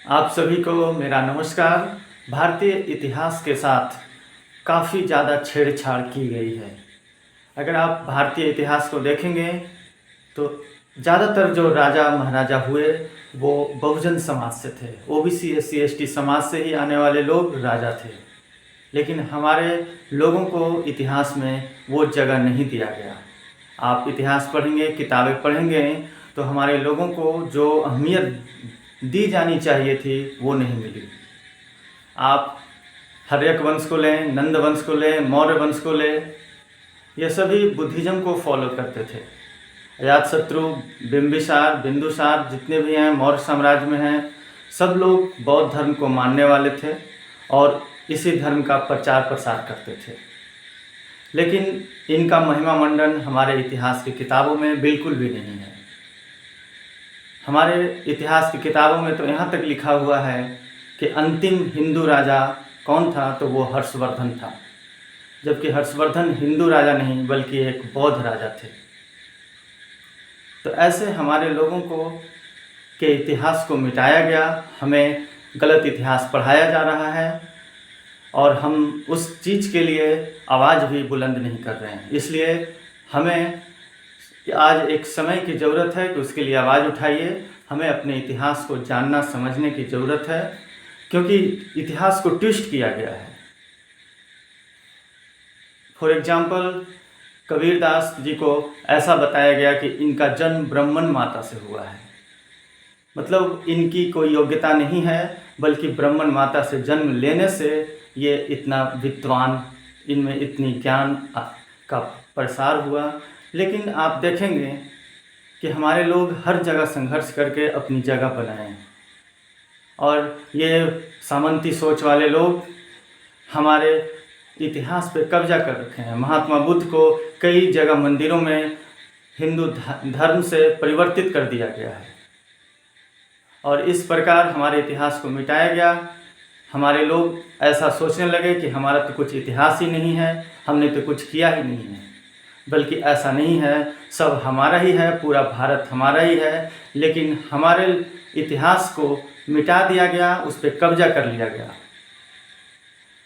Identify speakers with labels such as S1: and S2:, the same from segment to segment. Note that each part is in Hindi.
S1: आप सभी को मेरा नमस्कार। भारतीय इतिहास के साथ काफ़ी ज़्यादा छेड़छाड़ की गई है। अगर आप भारतीय इतिहास को देखेंगे तो ज़्यादातर जो राजा महाराजा हुए वो बहुजन समाज से थे। ओबीसी एससी एसटी समाज से ही आने वाले लोग राजा थे, लेकिन हमारे लोगों को इतिहास में वो जगह नहीं दिया गया। आप इतिहास पढ़ेंगे, किताबें पढ़ेंगे तो हमारे लोगों को जो अहमियत दी जानी चाहिए थी वो नहीं मिली। आप हर्यक वंश को लें, नंद वंश को लें, मौर्य वंश को लें, ये सभी बुद्धिज़्म को फॉलो करते थे। अजातशत्रु, बिंबिसार, बिंदुसार जितने भी हैं मौर्य साम्राज्य में हैं, सब लोग बौद्ध धर्म को मानने वाले थे और इसी धर्म का प्रचार प्रसार करते थे। लेकिन इनका महिमा मंडन हमारे इतिहास की किताबों में बिल्कुल भी नहीं है। हमारे इतिहास की किताबों में तो यहाँ तक लिखा हुआ है कि अंतिम हिंदू राजा कौन था, तो वो हर्षवर्धन था, जबकि हर्षवर्धन हिंदू राजा नहीं बल्कि एक बौद्ध राजा थे। तो ऐसे हमारे लोगों को के इतिहास को मिटाया गया, हमें गलत इतिहास पढ़ाया जा रहा है और हम उस चीज़ के लिए आवाज़ भी बुलंद नहीं कर रहे हैं। इसलिए हमें आज एक समय की ज़रूरत है कि उसके लिए आवाज़ उठाइए। हमें अपने इतिहास को जानना समझने की ज़रूरत है, क्योंकि इतिहास को ट्विस्ट किया गया है। फॉर एग्जाम्पल, कबीरदास जी को ऐसा बताया गया कि इनका जन्म ब्राह्मण माता से हुआ है, मतलब इनकी कोई योग्यता नहीं है, बल्कि ब्राह्मण माता से जन्म लेने से ये इतना विद्वान, इनमें इतनी ज्ञान का प्रसार हुआ। लेकिन आप देखेंगे कि हमारे लोग हर जगह संघर्ष करके अपनी जगह बनाए हैं और ये सामंती सोच वाले लोग हमारे इतिहास पे कब्जा कर रखे हैं। महात्मा बुद्ध को कई जगह मंदिरों में हिंदू धर्म से परिवर्तित कर दिया गया है और इस प्रकार हमारे इतिहास को मिटाया गया। हमारे लोग ऐसा सोचने लगे कि हमारा तो कुछ इतिहास ही नहीं है, हमने तो कुछ किया ही नहीं है, बल्कि ऐसा नहीं है, सब हमारा ही है, पूरा भारत हमारा ही है। लेकिन हमारे इतिहास को मिटा दिया गया, उस पर कब्जा कर लिया गया।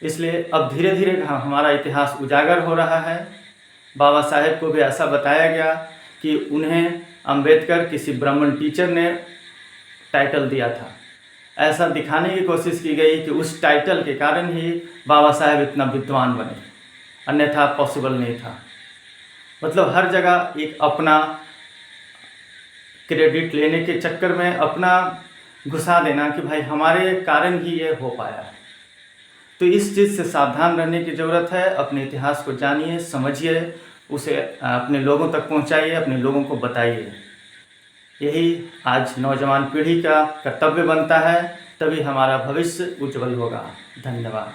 S1: इसलिए अब धीरे धीरे हमारा इतिहास उजागर हो रहा है। बाबा साहेब को भी ऐसा बताया गया कि उन्हें अंबेडकर किसी ब्राह्मण टीचर ने टाइटल दिया था। ऐसा दिखाने की कोशिश की गई कि उस टाइटल के कारण ही बाबा साहेब इतना विद्वान बने, अन्यथा पॉसिबल नहीं था। मतलब हर जगह एक अपना क्रेडिट लेने के चक्कर में अपना घुसा देना कि भाई हमारे कारण ही ये हो पाया। तो इस चीज़ से सावधान रहने की ज़रूरत है। अपने इतिहास को जानिए, समझिए, उसे अपने लोगों तक पहुंचाइए, अपने लोगों को बताइए। यही आज नौजवान पीढ़ी का कर्तव्य बनता है, तभी हमारा भविष्य उज्जवल होगा। धन्यवाद।